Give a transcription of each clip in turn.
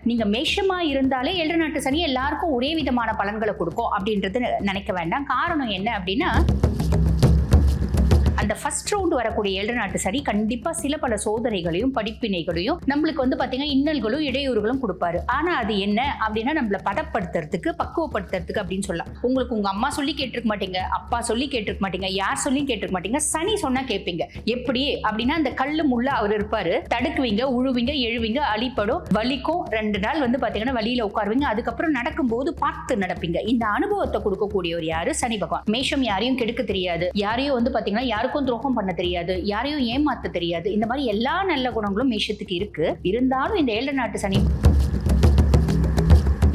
நீங்க மேஷமா இருந்தாலே 7 நாட்டு சனி எல்லாருக்கும் ஒரே விதமான பலன்களை கொடுக்கும் அப்படின்றது நினைக்க வேண்டாம். காரணம் என்ன அப்படின்னா, அந்த ஃபர்ஸ்ட் ரவுண்ட் வரக்கூடிய 7 நாட்டு சனி கண்டிப்பா சில பல சோதனைகளையும் படிப்பினைகளையும் நம்மளுக்கு பாத்தீங்கன்னா இன்னல்களும் இடையூறுகளும் கொடுப்பாரு. ஆனா அது என்ன அப்படின்னா, நம்மள பதப்படுத்துறதுக்கு பக்குவப்படுத்துறதுக்கு அப்படின்னு சொல்லலாம். உங்களுக்கு உங்க அம்மா சொல்லி கேட்டிருக்க மாட்டீங்க, அப்பா சொல்லி கேட்டிருக்க மாட்டீங்க, யார் சொல்லியும் கேட்டிருக்க மாட்டீங்க. சனி சொன்னா கேட்பீங்க. எப்படி அப்படின்னா, அந்த கல்லு முள்ள அவர் இருப்பாரு, தடுக்குவீங்க, உழுவீங்க, எழுவீங்க, அழிப்படும், வலிக்கும். 2 நாள் பாத்தீங்கன்னா வழியில உட்காருவீங்க. அதுக்கப்புறம் நடக்கும்போது பார்த்து நடப்பீங்க. இந்த அனுபவத்தை கொடுக்கக்கூடியவர் யாரு? சனி பகவான். மேஷம் யாரையும் கெடுக்க தெரியாது, யாரையும் பாத்தீங்கன்னா யாருக்கும் துரோகம் பண்ண தெரியாது, யாரையும் ஏமாத்த தெரியாது. இந்த மாதிரி எல்லா நல்ல குணங்களும் மேஷத்துக்கு இருக்கு. இருந்தாலும் இந்த 7 நாட்டு சனி,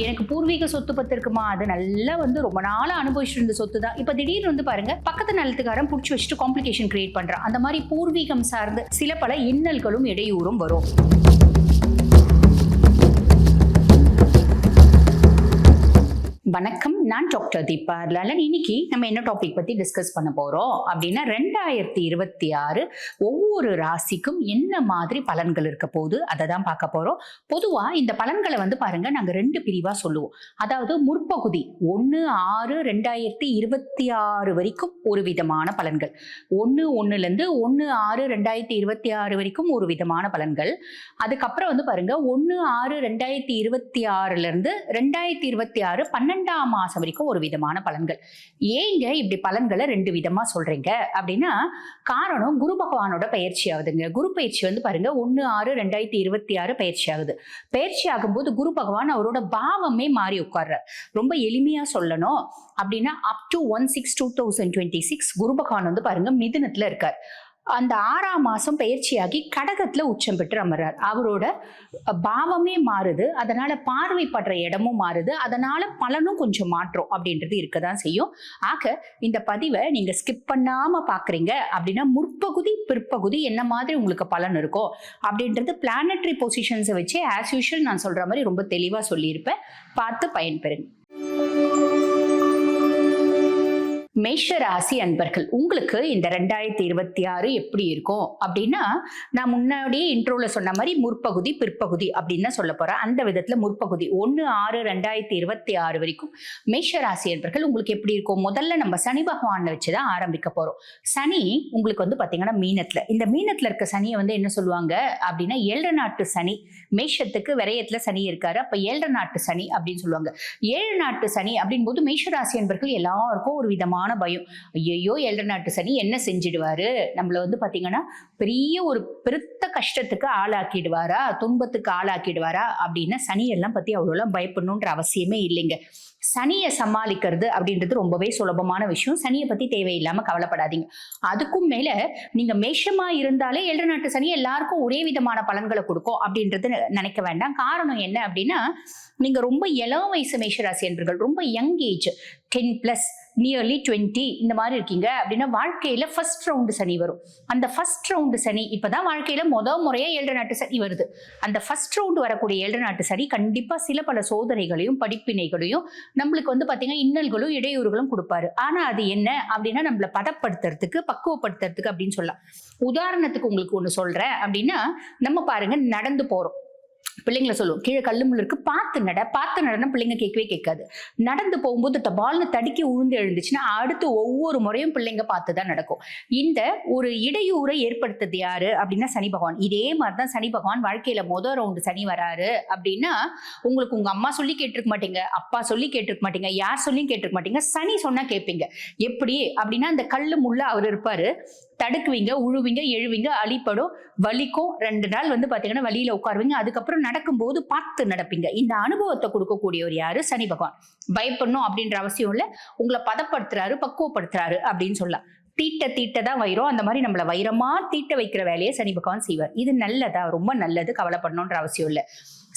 எனக்கு பூர்வீக சொத்து பத்து இருக்குமா, அது நல்லா ரொம்ப நாளா அனுபவிச்சுட்டு இருந்த சொத்து தான். இப்ப திடீர்னு பாருங்க, பக்கத்து நிலத்துக்காரன் புடிச்சு வச்சுட்டு காம்ப்ளிகேஷன் கிரியேட் பண்றான். அந்த மாதிரி பூர்வீகம் சார்ந்து சில பல இன்னல்களும் இடையூறும் வரும். வணக்கம், நான் டாக்டர் தீபா லலன். இன்னைக்கு நம்ம என்ன டாபிக் பத்தி டிஸ்கஸ் பண்ண போறோம் அப்படின்னா, 2026 ஒவ்வொரு ராசிக்கும் என்ன மாதிரி பலன்கள் இருக்க போகுது அதை தான் பார்க்க போறோம். பொதுவா இந்த பலன்களை பாருங்க, நாங்க 2 பிரிவா சொல்லுவோம். அதாவது முற்பகுதி 1/6/2026 வரைக்கும் ஒரு விதமான பலன்கள், 1/1 1/6/2026 வரைக்கும் ஒரு விதமான பலன்கள். அதுக்கப்புறம் பாருங்க, 1/6/2026 2026 12ஆம் மாசம் வரைக்கும் ஒரு விதமான பலன்கள். ஏங்க இப்படி பலன்களை 2 விதமா சொல்றீங்க அப்படின்னா, காரணம் குரு பகவானோட பயிற்சி ஆகுதுங்க. குரு பயிற்சி பாருங்க 1/6/2026 பயிற்சி ஆகுது. பயிற்சி ஆகும்போது குரு பகவான் அவரோட பாவமே மாறி உட்கார்றார். ரொம்ப எளிமையா சொல்லணும் அப்படின்னா, அப் டு 1/6/2026 குரு பகவான் பாருங்க மிதுனத்துல இருக்கார். அந்த 6ஆம் மாசம் பயிற்சியாகி கடகத்துல உச்சம் பெற்று அமர்றார். அவரோட பாவமே மாறுது, அதனால பார்வைப்படுற இடமும் மாறுது, அதனால பலனும் கொஞ்சம் மாற்றம் அப்படின்றது இருக்கதான் செய்யும். ஆக இந்த பதிவை நீங்க ஸ்கிப் பண்ணாம பாக்குறீங்க அப்படின்னா, முற்பகுதி பிற்பகுதி என்ன மாதிரி உங்களுக்கு பலன் இருக்கும் அப்படின்றது பிளானட்டரி பொசிஷன்ஸை வச்சு ஆஸ் யூஷுவல் நான் சொல்ற மாதிரி ரொம்ப தெளிவா சொல்லியிருப்பேன். பார்த்து பயன்பெறுங்க. மேஷ ராசி அன்பர்கள், உங்களுக்கு இந்த 2026 எப்படி இருக்கும் அப்படின்னா, நான் முன்னாடியே இன்ட்ரோல சொன்ன மாதிரி முற்பகுதி பிற்பகுதி அப்படின்னு சொல்ல போறேன். அந்த விதத்துல முற்பகுதி 1/6/2026 வரைக்கும் மேஷ ராசி அன்பர்கள் உங்களுக்கு எப்படி இருக்கும்? முதல்ல நம்ம சனி பகவான் வச்சுதான் ஆரம்பிக்க போறோம். சனி உங்களுக்கு பாத்தீங்கன்னா மீனத்துல, இந்த மீனத்துல இருக்க சனியை என்ன சொல்லுவாங்க அப்படின்னா, 7 நாட்டு சனி. மேஷத்துக்கு விரயத்துல சனி இருக்காரு, அப்ப 7 நாட்டு சனி அப்படின்னு சொல்லுவாங்க. 7 நாட்டு சனி அப்படின் போது மேஷ ராசி அன்பர்கள் எல்லாருக்கும் ஒரு விதமான பயம். ஐயோ 7 நாட்டு சனி என்ன செஞ்சிடுவாரு, நம்மள பாத்தீங்கன்னா பெரிய ஒரு பெருத்த கஷ்டத்துக்கு ஆளாக்கிடுவாரா, துன்பத்துக்கு ஆளாக்கிடுவாரா அப்படின்னு சனி எல்லாம் பத்தி அவ்வளவு பயப்படணும்ன்ற அவசியமே இல்லைங்க. சனியை சமாளிக்கிறது அப்படின்றது ரொம்பவே சுலபமான விஷயம். சனியை பத்தி தேவையில்லாம கவலைப்படாதீங்க. அதுக்கும் மேல நீங்க மேஷமா இருந்தாலே 7 நாட்டு சனி எல்லாருக்கும் ஒரே விதமான பலன்களை கொடுக்கும் அப்படின்றது நினைக்க வேண்டாம். காரணம் என்ன அப்படின்னா, நீங்க ரொம்ப இளம் வயசு மேஷராசி என்பர்கள், ரொம்ப யங் ஏஜ் 10+ நியர்லி 20 இந்த மாதிரி இருக்கீங்க அப்படின்னா, வாழ்க்கையில ஃபர்ஸ்ட் ரவுண்டு சனி வரும். அந்த ஃபர்ஸ்ட் ரவுண்டு சனி இப்பதான் வாழ்க்கையில முறையா 7 நாட்டு சனி வருது. அந்த ஃபர்ஸ்ட் ரவுண்டு வரக்கூடிய 7 நாட்டு சனி கண்டிப்பா சில பல சோதனைகளையும் படிப்பினைகளையும் நம்மளுக்கு பாத்தீங்கன்னா இன்னல்களும் இடையூறுகளும் கொடுப்பாரு. ஆனா அது என்ன அப்படின்னா, நம்மள பதப்படுத்துறதுக்கு பக்குவப்படுத்துறதுக்கு அப்படின்னு சொல்லலாம். உதாரணத்துக்கு உங்களுக்கு ஒண்ணு சொல்றேன் அப்படின்னா, நம்ம பாருங்க நடந்து போறோம், பிள்ளைங்களை சொல்லுவோம் கீழே கல்லு முள்ளு இருக்கு, பார்த்து நடனா பிள்ளைங்க கேட்கவே கேட்காது. நடந்து போகும்போது டபால்னு தடுக்கி உழுந்து எழுந்துச்சுன்னா அடுத்து ஒவ்வொரு முறையும் பிள்ளைங்க பார்த்துதான் நடக்கும். இந்த ஒரு இடையூறை ஏற்படுத்துறது யாரு அப்படின்னா சனி பகவான். இதே மாதிரிதான் சனி பகவான் வாழ்க்கையில ரவுண்டு சனி வராரு அப்படின்னா, உங்களுக்கு உங்க அம்மா சொல்லி கேட்டிருக்க மாட்டீங்க, அப்பா சொல்லி கேட்டிருக்க மாட்டீங்க, யார் சொல்லியும் கேட்டிருக்க மாட்டீங்க. சனி சொன்னா கேட்பீங்க. எப்படி அப்படின்னா, அந்த கல்லு முள்ள அவர் இருப்பாரு, தடுக்குவீங்க, உழுவீங்க, எழுவீங்க, அழிப்படும், வலிக்கும். 2 நாள் பாத்தீங்கன்னா வழியில உட்காருவீங்க. அதுக்கப்புறம் நடக்கும்போது பார்த்து நடப்பீங்க. இந்த அனுபவத்தை கொடுக்கக்கூடியவர் யாரு? சனி பகவான். பயப்படணும் அப்படின்ற அவசியம் இல்ல, உங்களை பதப்படுத்துறாரு, பக்குவப்படுத்துறாரு அப்படின்னு சொல்லலாம். தீட்ட தான் வைரம், அந்த மாதிரி நம்மள வைரமா தீட்ட வைக்கிற வேலையை சனி பகவான் செய்வார். இது நல்லதா? ரொம்ப நல்லது, கவலைப்படணும்ன்ற அவசியம் இல்லை.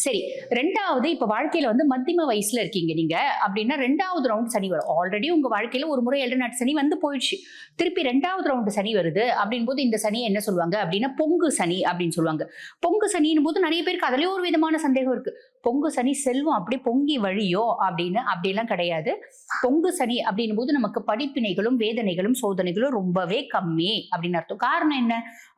சரி, 2வது இப்ப வாழ்க்கையில மத்தியம வயசுல இருக்கீங்க நீங்க அப்படின்னா, 2வது ரவுண்ட் சனி வரும். ஆல்ரெடி உங்க வாழ்க்கையில ஒரு முறை 7 நாட்டு சனி போயிடுச்சு, திருப்பி 2வது ரவுண்டு சனி வருது அப்படின் போது இந்த சனியை என்ன சொல்லுவாங்க அப்படின்னா, பொங்கு சனி அப்படின்னு சொல்லுவாங்க. பொங்கு சனின் போது நிறைய பேருக்கு அதுலயும் ஒரு விதமான சந்தேகம் இருக்கு. பொங்கு சனி செல்வம் அப்படி பொங்கி வழியோ அப்படின்னு அப்படிலாம் கிடையாது. பொங்கு சனி அப்படின்னும் போது நமக்கு படிப்பினைகளும் வேதனைகளும் சோதனைகளும் ரொம்பவே கம்மி அப்படின்னு அர்த்தம். காரணம் என்ன?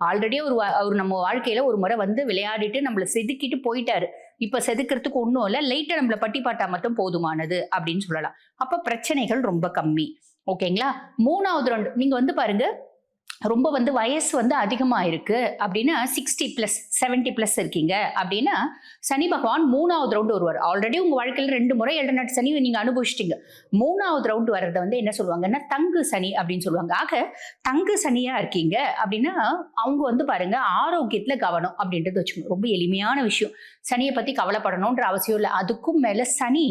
ஆல்ரெடி அவர் நம்ம வாழ்க்கையில ஒரு முறை வந்து விளையாடிட்டு நம்மள செதுக்கிட்டு போயிட்டாரு. இப்ப செதுக்கிறதுக்கு ஒண்ணும் இல்ல, லைட்டா நம்மள பட்டி பாட்டா மட்டும் போதுமானது அப்படின்னு சொல்லலாம். அப்ப பிரச்சனைகள் ரொம்ப கம்மி. ஓகேங்களா? 3வது ரவுண்ட் நீங்க வந்து பாருங்க, ரொம்ப வந்து வயசு வந்து அதிகமா இருக்கு அப்படின்னா 60+, 70+ இருக்கீங்க அப்படின்னா சனி பகவான் 3வது ரவுண்ட் வருவார். ஆல்ரெடி உங்க வாழ்க்கையில 2 முறை 7 நாட்டு சனி நீங்க அனுபவிச்சிட்டீங்க. 3வது ரவுண்ட் வர்றதை வந்து என்ன சொல்லுவாங்கன்னா தங்கு சனி அப்படின்னு சொல்லுவாங்க. ஆக தங்கு சனியா இருக்கீங்க அப்படின்னா அவங்க வந்து பாருங்க ஆரோக்கியத்துல கவனம் அப்படின்றது வச்சுக்கணும். ரொம்ப எளிமையான விஷயம். சனியை பத்தி கவலைப்படணும்ன்ற அவசியம் இல்லை. அதுக்கும் மேல சனி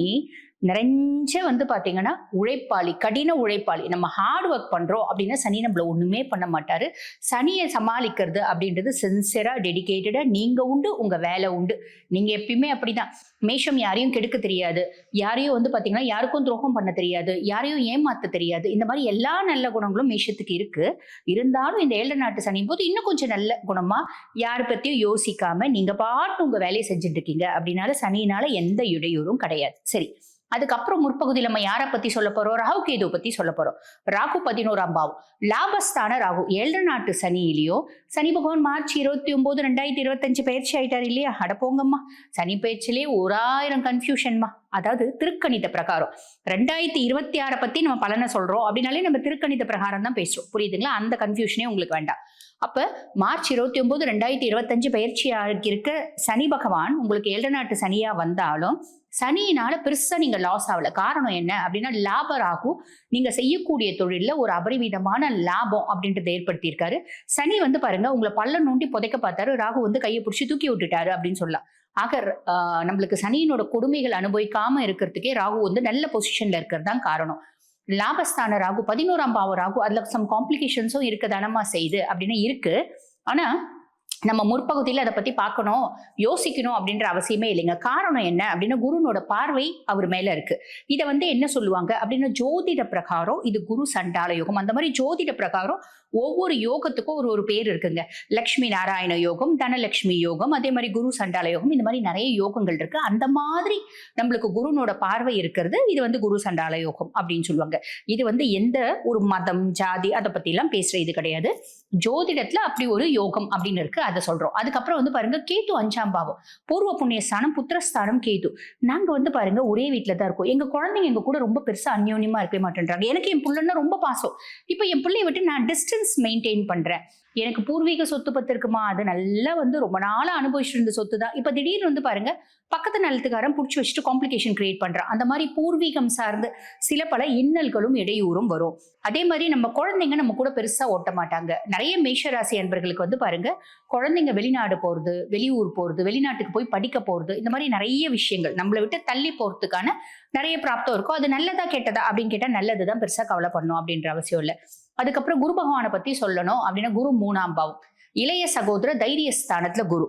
நிறைஞ்ச வந்து பாத்தீங்கன்னா உழைப்பாளி, கடின உழைப்பாளி. நம்ம ஹார்ட் ஒர்க் பண்றோம் அப்படின்னா சனி நம்மள ஒண்ணுமே பண்ண மாட்டாரு. சனியை சமாளிக்கிறது அப்படின்றது சின்சியரா, டெடிகேட்டடா நீங்க உண்டு, உங்க வேலை உண்டு. நீங்க எப்பயுமே அப்படிதான். மேஷம் யாரையும் கெடுக்க தெரியாது, யாரையும் வந்து பாத்தீங்கன்னா யாருக்கும் துரோகம் பண்ண தெரியாது, யாரையும் ஏமாத்த தெரியாது. இந்த மாதிரி எல்லா நல்ல குணங்களும் மேஷத்துக்கு இருக்கு. இருந்தாலும் இந்த 7 நாட்டு சனியும் போது இன்னும் கொஞ்சம் நல்ல குணமா யாரை பத்தியும் யோசிக்காம நீங்க பாட்டு உங்க வேலையை செஞ்சுட்டு இருக்கீங்க அப்படின்னால சனியினால எந்த இடையூறும் கிடையாது. சரி, அதுக்கப்புறம் முற்பகுதியில் நம்ம யாரை பத்தி சொல்ல போறோம்? ராகு கேது பத்தி சொல்ல போறோம். ராகு 11ஆம் பாவம், லாபஸ்தான ராகு. 7 நாட்டு சனியிலையும் சனி பகவான் மார்ச் 29, 2025 பயிற்சி ஆயிட்டாரு இல்லையா? அடப்போங்கம்மா, சனி பயிற்சியிலேயே 1000 கன்ஃபியூஷன்மா. அதாவது திருக்கணித பிரகாரம் 2026 பத்தி நம்ம பலனை சொல்றோம் அப்படின்னாலே நம்ம திருக்கணித பிரகாரம் தான் பேசுறோம். புரியுதுங்களா? அந்த கன்ஃபியூஷனே உங்களுக்கு வேண்டாம். அப்ப மார்ச் 29, 2025 பயிற்சியாக இருக்க சனி பகவான் உங்களுக்கு 7 நாட்டு சனியா வந்தாலும் சனியினால பெருசா நீங்க லாஸ் ஆகல. காரணம் என்ன அப்படின்னா லாப ராகு நீங்க செய்யக்கூடிய தொழில ஒரு அபரிவிதமான லாபம் அப்படின்றத ஏற்படுத்தி இருக்காரு. சனி வந்து பாருங்க உங்களை பள்ள நோண்டி புதைக்க பார்த்தாரு, ராகு வந்து கையை பிடிச்சி தூக்கி விட்டுட்டாரு அப்படின்னு சொல்லலாம். ஆக நம்மளுக்கு சனியினோட கொடுமைகள் அனுபவிக்காம இருக்கிறதுக்கே ராகு வந்து நல்ல பொசிஷன்ல இருக்கிறது தான் காரணம். லாபஸ்தான ராகு 11ஆம் பாவ ராகு, அதுல சம் காம்ப்ளிகேஷன்ஸும் இருக்கு, தானமா செய்யுது அப்படின்னு இருக்கு. ஆனா நம்ம முற்பகுதியில் அதை பத்தி பார்க்கணும், யோசிக்கணும் அப்படின்ற அவசியமே இல்லைங்க. காரணம் என்ன அப்படின்னா குருனோட பார்வை அவர் மேல இருக்கு. இதை வந்து என்ன சொல்லுவாங்க அப்படின்னா ஜோதிட பிரகாரம் இது குரு சண்டால யோகம். அந்த மாதிரி ஜோதிட பிரகாரம் ஒவ்வொரு யோகத்துக்கும் ஒரு பேர் இருக்குங்க. லட்சுமி நாராயண யோகம், தனலட்சுமி யோகம், அதே மாதிரி குரு சண்டால யோகம், இந்த மாதிரி நிறைய யோகங்கள் இருக்கு. அந்த மாதிரி நம்மளுக்கு குருனோட பார்வை இருக்கிறது இது வந்து குரு சண்டால யோகம் அப்படின்னு சொல்லுவாங்க. இது வந்து எந்த ஒரு மதம், ஜாதி அதை பத்தி எல்லாம் பேசுற இது கிடையாது. ஜோதிடத்துல அப்படி ஒரு யோகம் அப்படின்னு இருக்கு, அதை சொல்றோம். அதுக்கப்புறம் வந்து பாருங்க கேது 5ஆம் பாவம், பூர்வ புண்ணியஸ்தானம், புத்திரஸ்தானம் கேது. நாங்க வந்து பாருங்க ஒரே வீட்டுல தான் இருக்கோம். எங்க குழந்தைங்க எங்க கூட ரொம்ப பெருசா அந்யோன்யமா இருக்கவே மாட்டேன்றாங்க. எனக்கு என் பிள்ளைன்னா ரொம்ப பாசம். இப்ப என் பிள்ளைய விட்டு நான் டிஸ்டன்ஸ் மெயின்டைன் பண்றேன். எனக்கு பூர்வீக சொத்து பத்து இருக்குமா, அது நல்லா வந்து ரொம்ப நாளா அனுபவிச்சுட்டு இருந்த சொத்து தான். இப்ப திடீர்னு வந்து பாருங்க பக்கத்து நிலத்துக்காரன் புடிச்சு வச்சுட்டு காம்ப்ளிகேஷன் கிரியேட் பண்றான். அந்த மாதிரி பூர்வீகம் சார்ந்து சில பல இன்னல்களும் இடையூறும் வரும். அதே மாதிரி நம்ம குழந்தைங்க நம்ம கூட பெருசா ஓட்ட மாட்டாங்க. நிறைய மேஷராசி அன்பர்களுக்கு வந்து பாருங்க குழந்தைங்க வெளிநாடு போறது, வெளியூர் போறது, வெளிநாட்டுக்கு போய் படிக்க போறது, இந்த மாதிரி நிறைய விஷயங்கள் நம்மளை விட்டு தள்ளி போறதுக்கான நிறைய பிராப்தம் இருக்கும். அது நல்லதா கெட்டதா அப்படின்னு கேட்டா நல்லதுதான், பெருசா கவலை பண்ணணும் அப்படின்ற அவசியம் இல்லை. அதுக்கப்புறம் குரு பகவானை பத்தி சொல்லணும் அப்படின்னா குரு 3ஆம் பாவம், இளைய சகோதர தைரியஸ்தானத்துல குரு.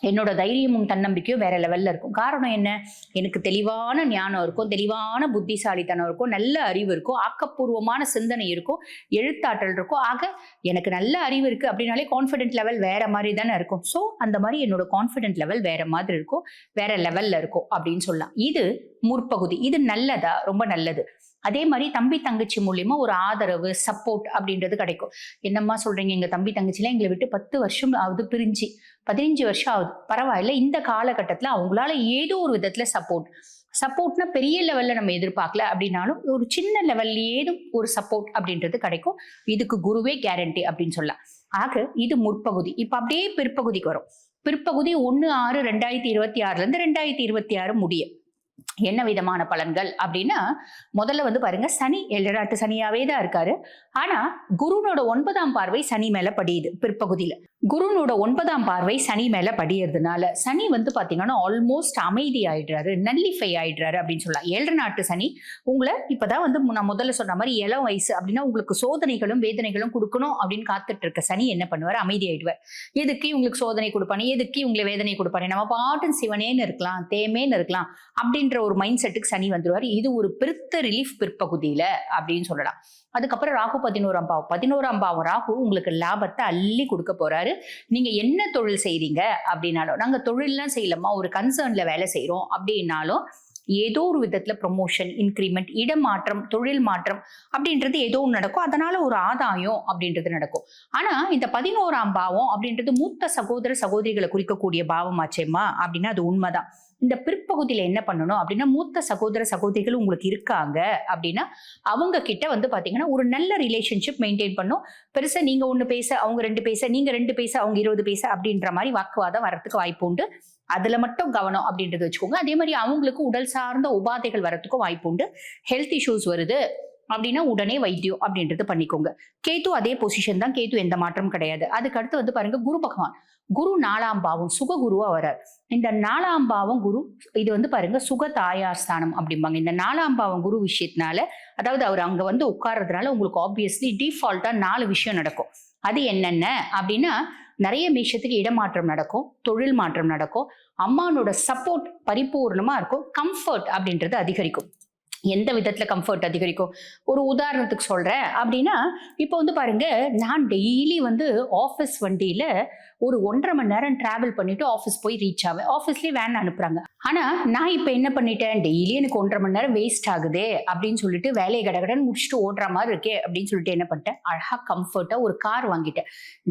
என்னோட தைரியமும் தன்னம்பிக்கையும் வேற லெவல்ல இருக்கும். காரணம் என்ன? எனக்கு தெளிவான ஞானம் இருக்கும், தெளிவான புத்திசாலித்தனம் இருக்கும், நல்ல அறிவு இருக்கும், ஆக்கப்பூர்வமான சிந்தனை இருக்கும், எழுத்தாற்றல் இருக்கும். ஆக எனக்கு நல்ல அறிவு இருக்கு அப்படின்னாலே கான்ஃபிடென்ட் லெவல் வேற மாதிரி தானே இருக்கும். ஸோ அந்த மாதிரி என்னோட கான்ஃபிடென்ட் லெவல் வேற மாதிரி இருக்கும், வேற லெவல்ல இருக்கும் அப்படின்னு சொல்லலாம். இது முற்பகுதி. இது நல்லதா? ரொம்ப நல்லது. அதே மாதிரி தம்பி தங்கச்சி மூலியமா ஒரு ஆதரவு, சப்போர்ட் அப்படின்றது கிடைக்கும். என்னம்மா சொல்றீங்க, எங்க தம்பி தங்கச்சிலாம் எங்களை விட்டு 10 வருஷம் ஆகுது பிரிஞ்சு, 15 வருஷம் ஆகுது, பரவாயில்ல. இந்த காலகட்டத்துல அவங்களால ஏதோ ஒரு விதத்துல சப்போர்ட்னா பெரிய லெவல்ல நம்ம எதிர்பார்க்கல அப்படின்னாலும் ஒரு சின்ன லெவல்ல ஏதும் ஒரு சப்போர்ட் அப்படின்றது கிடைக்கும். இதுக்கு குருவே கேரண்டி அப்படின்னு சொல்லலாம். ஆக இது முற்பகுதி. இப்ப அப்படியே பிற்பகுதிக்கு வரும். பிற்பகுதி 1/6/2026 2026 முடிய என்ன விதமான பலன்கள் அப்படின்னா முதல்ல வந்து பாருங்க சனி 7 நாட்டு சனியாவே தான் இருக்காரு. ஆனா குருனோட 9ஆம் பார்வை சனி மேல படியுது. பிற்பகுதியில குருனோட 9ஆம் பார்வை சனி மேல படியறதுனால சனி வந்து பாத்தீங்கன்னா ஆல்மோஸ்ட் அமைதி ஆயிடுறாரு, நல்லிஃபை ஆயிடுறாரு அப்படின்னு சொல்லலாம். 7 நாட்டு சனி உங்களை இப்பதான் வந்து நான் முதல்ல சொன்ன மாதிரி இளம் வயசு அப்படின்னா உங்களுக்கு சோதனைகளும் வேதனைகளும் கொடுக்கணும் அப்படின்னு காத்துட்டு இருக்க சனி என்ன பண்ணுவார்? அமைதி ஆயிடுவார். எதுக்கு இவங்களுக்கு சோதனை கொடுப்பானே, எதுக்கு இவங்களை வேதனை கொடுப்பானே, நம்ம பாட்டும் சிவனேன்னு இருக்கலாம், தேமேன்னு இருக்கலாம் அப்படின்ற ஒரு மைண்ட் செட்டுக்கு சனி வந்துருவாரு. இது ஒரு பெருத்த ரிலீஃப் பிற்பகுதியில அப்படின்னு சொல்லலாம். அதுக்கப்புறம் ராகு 11ஆம் பாவம். 11ஆம் பாவம் ராகு உங்களுக்கு லாபத்தை அள்ளி கொடுக்க போறாரு. நீங்க என்ன தொழில் செய்றீங்க அப்படின்னாலும், நாங்க தொழில்லாம் செய்யலமா ஒரு கன்சர்ன்ல வேலை செய்றோம் அப்படின்னாலும் ஏதோ ஒரு விதத்துல ப்ரொமோஷன், இன்கிரிமெண்ட், இடமாற்றம், தொழில் மாற்றம் அப்படின்றது ஏதோ ஒன்று நடக்கும். அதனால ஒரு ஆதாயம் அப்படின்றது நடக்கும். ஆனா இந்த 11ஆம் பாவம் அப்படின்றது மூத்த சகோதர சகோதரிகளை குறிக்கக்கூடிய பாவம் ஆச்சேம்மா அப்படின்னா அது உண்மைதான். இந்த பிற்பகுதியில என்ன பண்ணணும் அப்படின்னா, மூத்த சகோதர சகோதரிகள் உங்களுக்கு இருக்காங்க அப்படின்னா அவங்க கிட்ட வந்து பாத்தீங்கன்னா ஒரு நல்ல ரிலேஷன்ஷிப் மெயின்டைன் பண்ணும். பெருசா நீங்க ஒண்ணு பேச அவங்க 2 பேச, நீங்க 2 பேச அவங்க 20 பேச அப்படின்ற மாதிரி வாக்குவாதம் வரத்துக்கு வாய்ப்பு உண்டு. அதுல மட்டும் கவனம் அப்படின்றது வச்சுக்கோங்க. அதே மாதிரி அவங்களுக்கு உடல் சார்ந்த உபாதைகள் வரத்துக்கும் வாய்ப்பு உண்டு. ஹெல்த் இஷ்யூஸ் வருது அப்படின்னா உடனே வைத்தியம் அப்படின்றது பண்ணிக்கோங்க. கேது அதே பொசிஷன் தான். கேது எந்த மாற்றம் கிடையாது. அதுக்கு அடுத்து வந்து பாருங்க குரு பகவான். குரு 4ஆம் பாவம் சுக குருவா வர்றார். இந்த 4ஆம் பாவம் குரு இது வந்து பாருங்க சுக தாயார் ஸ்தானம் அப்படிம்பாங்க. இந்த 4ஆம் பாவம் குரு விஷயத்தினால, அதாவது அவர் அங்க வந்து உட்கார்றதுனால உங்களுக்கு ஆப்வியஸ்லி டிஃபால்ட்டா 4 விஷயம் நடக்கும். அது என்னென்ன அப்படின்னா, நிறைய விஷயத்துக்கு இடமாற்றம் நடக்கும், தொழில் மாற்றம் நடக்கும், அம்மானோட சப்போர்ட் பரிபூர்ணமா இருக்கும், கம்ஃபர்ட் அப்படின்றது அதிகரிக்கும். எந்த விதத்துல கம்ஃபர்ட் அதிகரிக்கும்? ஒரு உதாரணத்துக்கு சொல்றேன் அப்படின்னா, இப்போ வந்து பாருங்க, நான் டெய்லி வந்து ஆஃபீஸ் வண்டியில ஒரு 1.5 மணி நேரம் டிராவல் பண்ணிட்டு ஆஃபீஸ் போய் ரீச் ஆவேன். ஆஃபீஸ்லேயே வேன் அனுப்புறாங்க. ஆனா நான் இப்போ என்ன பண்ணிட்டேன், டெய்லி எனக்கு 1.5 மணி நேரம் வேஸ்ட் ஆகுதே அப்படின்னு சொல்லிட்டு வேலையை கடகடன்னு முடிச்சுட்டு ஓடுற மாதிரி இருக்கே அப்படின்னு சொல்லிட்டு என்ன பண்ணிட்டேன், அழகா கம்ஃபர்ட்டா ஒரு கார் வாங்கிட்டேன்.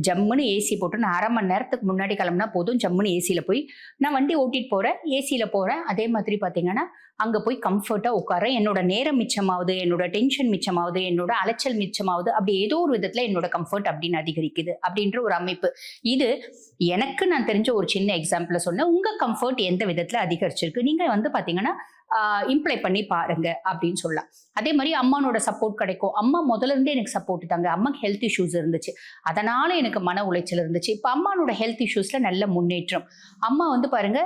ஜம்முன்னு ஏசி போட்டு நான் 1/2 மணி நேரத்துக்கு முன்னாடி கிளம்புனா போதும், ஜம்முன்னு ஏசியில போய் நான் வண்டி ஓட்டிட்டு போறேன், ஏசியில போறேன். அதே மாதிரி பாத்தீங்கன்னா அங்க போய் கம்ஃபர்ட்டா உட்காரேன். என்னோட நேரம் மிச்சமாவது, என்னோட டென்ஷன் மிச்சமாவது, என்னோட அலைச்சல் மிச்சமாவது, அப்படி ஏதோ ஒரு விதத்துல என்னோட கம்ஃபர்ட் அப்படின்னு அதிகரிக்குது அப்படின்ற ஒரு அமைப்பு. இது எனக்கு நான் தெரிஞ்ச ஒரு சின்ன எக்ஸாம்பிள் சொன்னேன். உங்க கம்ஃபர்ட் எந்த விதத்துல அதிகரிச்சிருக்கு நீங்க வந்து பாத்தீங்கன்னா இம்ப்ளை பண்ணி பாருங்க அப்படின்னு சொல்லலாம். அதே மாதிரி அம்மானோட சப்போர்ட் கிடைக்கும். அம்மா முதல்ல இருந்தே எனக்கு சப்போர்ட் தாங்க. அம்மாக்கு ஹெல்த் இஷ்யூஸ் இருந்துச்சு, அதனால எனக்கு மன உளைச்சல் இருந்துச்சு. இப்ப அம்மானோட ஹெல்த் இஷ்யூஸ்ல நல்ல முன்னேற்றம். அம்மா வந்து பாருங்க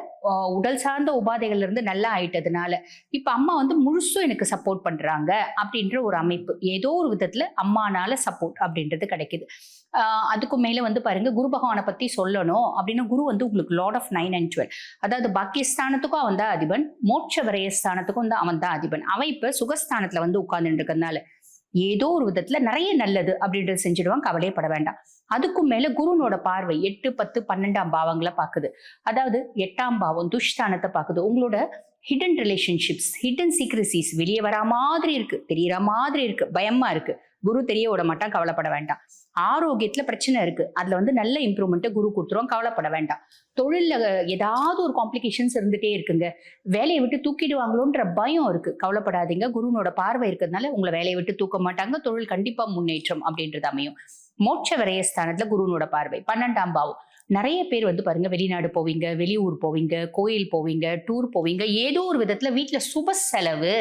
உடல் சார்ந்த உபாதைகள்ல இருந்து நல்லா ஆயிட்டதுனால இப்ப அம்மா வந்து முழுசும் எனக்கு சப்போர்ட் பண்றாங்க அப்படின்ற ஒரு அமைப்பு. ஏதோ ஒரு விதத்துல அம்மானால சப்போர்ட் அப்படின்றது கிடைக்குது. அதுக்கு மேல வந்து பாருங்க குரு பகவானை பத்தி சொல்லணும் அப்படின்னா, குரு வந்து உங்களுக்கு லார்ட் ஆஃப் 9 and 12, அதாவது பாக்கியஸ்தானத்துக்கும் அவன் தான் அதிபன், மோட்ச விரயஸ்தானத்துக்கும் தான் அவன் தான் அதிபன். அவன் இப்ப சுகஸ்தானத்துல வந்து உட்கார்ந்துட்டு இருக்கிறதுனால ஏதோ ஒரு விதத்துல நிறைய நல்லது அப்படின்றது செஞ்சிடுவான், கவலையப்பட வேண்டாம். அதுக்கும் மேல குருனோட பார்வை 8, 10, 12ஆம் பாவங்களை பாக்குது. அதாவது 8ஆம் பாவம் துஷ்தானத்தை பாக்குது. உங்களோட ஹிடன் ரிலேஷன்ஷிப்ஸ், ஹிடன் சீக்ரசிஸ் வெளியே வரா மாதிரி இருக்கு, தெரியற மாதிரி இருக்கு, பயமா இருக்கு. குரு தெரிய விட மாட்டான், கவலைப்பட வேண்டாம். ஆரோக்கியத்துல பிரச்சனை இருக்கு, அதுல வந்து நல்ல இம்ப்ரூவ்மெண்ட் குரு கொடுத்துருவோம், கவலைப்பட வேண்டாம். தொழில்ல ஏதாவது ஒரு காம்ப்ளிகேஷன்ஸ் இருந்துட்டே இருக்குங்க, வேலையை விட்டு தூக்கிடுவாங்களோன்ற பயம் இருக்கு, கவலைப்படாதீங்க. குருனோட பார்வை இருக்கிறதுனால உங்களை வேலையை விட்டு தூக்க மாட்டாங்க, தொழில் கண்டிப்பா முன்னேற்றம் அப்படின்றது அமையும். மோட்ச விரயஸ்தானத்துல குருனோட பார்வை 12ஆம் பாவம். நிறைய பேர் வந்து பாருங்க வெளிநாடு போவீங்க, வெளியூர் போவீங்க, கோயில் போவீங்க, டூர் போவீங்க, ஏதோ ஒரு விதத்துல வீட்டுல சுப செலவு,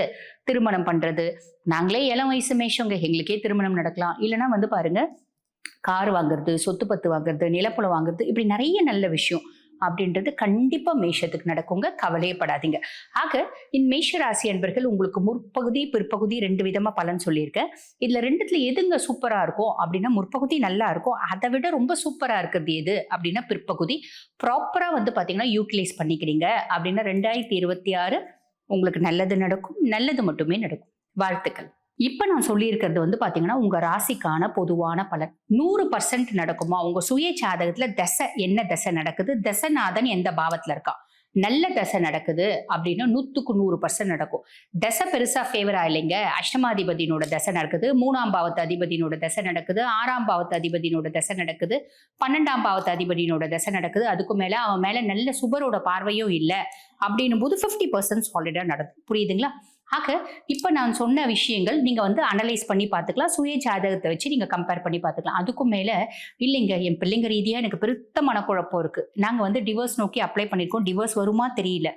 திருமணம் பண்றது. நாங்களே இளம் வயசு மேஷங்க, எங்களுக்கே திருமணம் நடக்கலாம். இல்லைன்னா வந்து பாருங்க கார் வாங்குறது, சொத்து பத்து வாங்குறது, நிலப்புலம் வாங்குறது, இப்படி நிறைய நல்ல விஷயம் அப்படின்றது கண்டிப்பா மேஷத்துக்கு நடக்குங்க, கவலையப்படாதீங்க. ஆக இந்த மேஷ ராசி அன்பர்கள் உங்களுக்கு முற்பகுதி பிற்பகுதி 2 விதமா பலன் சொல்லியிருக்கேன். இதுல 2த்துல எதுங்க சூப்பரா இருக்கும் அப்படின்னா, முற்பகுதி நல்லா இருக்கும். அதை விட ரொம்ப சூப்பரா இருக்கிறது எது அப்படின்னா பிற்பகுதி. ப்ராப்பரா வந்து பாத்தீங்கன்னா யூட்டிலைஸ் பண்ணிக்கிறீங்க அப்படின்னா 2026 உங்களுக்கு நல்லது நடக்கும், நல்லது மட்டுமே நடக்கும். வாழ்த்துக்கள். இப்ப நான் சொல்லியிருக்கிறது வந்து பாத்தீங்கன்னா உங்க ராசிக்கான பொதுவான பலன். 100% நடக்குமா? உங்க சுய ஜாதகத்துல தசை என்ன தசை நடக்குது, தசநாதன் எந்த பாவத்துல இருக்கா, நல்ல தசை நடக்குது அப்படின்னா 100க்கு 100% நடக்கும். தசை பெருசா ஃபேவரா இல்லைங்க. அஷ்டமாதிபதியினோட தசை நடக்குது, 3ஆம் பாவத்து அதிபதியினோட தசை நடக்குது, 6ஆம் பாவத்து அதிபதியினோட தசை நடக்குது, 12ஆம் பாவத்து அதிபதியினோட தசை நடக்குது. அதுக்கு மேல அவன் மேல நல்ல சுபரோட பார்வையும் இல்லை அப்படின்னும் போது 50% சாலிடா நடக்கும். புரியுதுங்களா? ஆக இப்ப நான் சொன்ன விஷயங்கள் நீங்க வந்து அனலைஸ் பண்ணி பார்த்துக்கலாம், சுய ஜாதகத்தை வச்சு நீங்க கம்பேர் பண்ணி பார்த்துக்கலாம். அதுக்கும் மேல இல்லைங்க, என் பிள்ளைங்க ரீதியா எனக்கு பெருத்த மனக்குழப்பம் இருக்கு, நாங்க வந்து டிவோர்ஸ் நோக்கி அப்ளை பண்ணிருக்கோம், டிவோர்ஸ் வருமா தெரியல,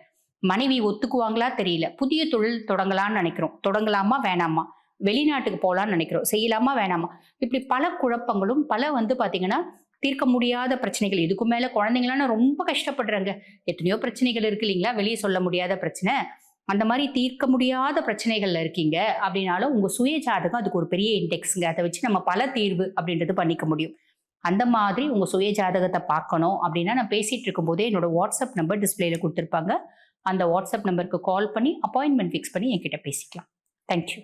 மனைவி ஒத்துக்குவாங்களா தெரியல, புதிய தொழில் தொடங்கலாம்னு நினைக்கிறோம், தொடங்கலாமா வேணாமா, வெளிநாட்டுக்கு போகலான்னு நினைக்கிறோம், செய்யலாமா வேணாமா, இப்படி பல குழப்பங்களும் பல வந்து பாத்தீங்கன்னா தீர்க்க முடியாத பிரச்சனைகள். இதுக்கு மேல குழந்தைங்களாம் ரொம்ப கஷ்டப்படுறாங்க. எத்தனையோ பிரச்சனைகள் இருக்கு இல்லைங்களா, வெளியே சொல்ல முடியாத பிரச்சனை. அந்த மாதிரி தீர்க்க முடியாத பிரச்சனைகள்ல இருக்கீங்க அப்படின்னாலும் உங்க சுய ஜாதகம் அதுக்கு ஒரு பெரிய இண்டெக்ஸ்ங்க. அதை வச்சு நம்ம பல தீர்வு அப்படின்றது பண்ணிக்க முடியும். அந்த மாதிரி உங்க சுய ஜாதகத்தை பார்க்கணும் அப்படின்னா, நான் பேசிட்டு இருக்கும் போதே என்னோட வாட்ஸ்அப் நம்பர் டிஸ்பிளேல கொடுத்துருப்பாங்க. அந்த வாட்ஸ்அப் நம்பருக்கு கால் பண்ணி அப்பாயின்மெண்ட் ஃபிக்ஸ் பண்ணி என்கிட்ட பேசிக்கலாம். தேங்க்யூ.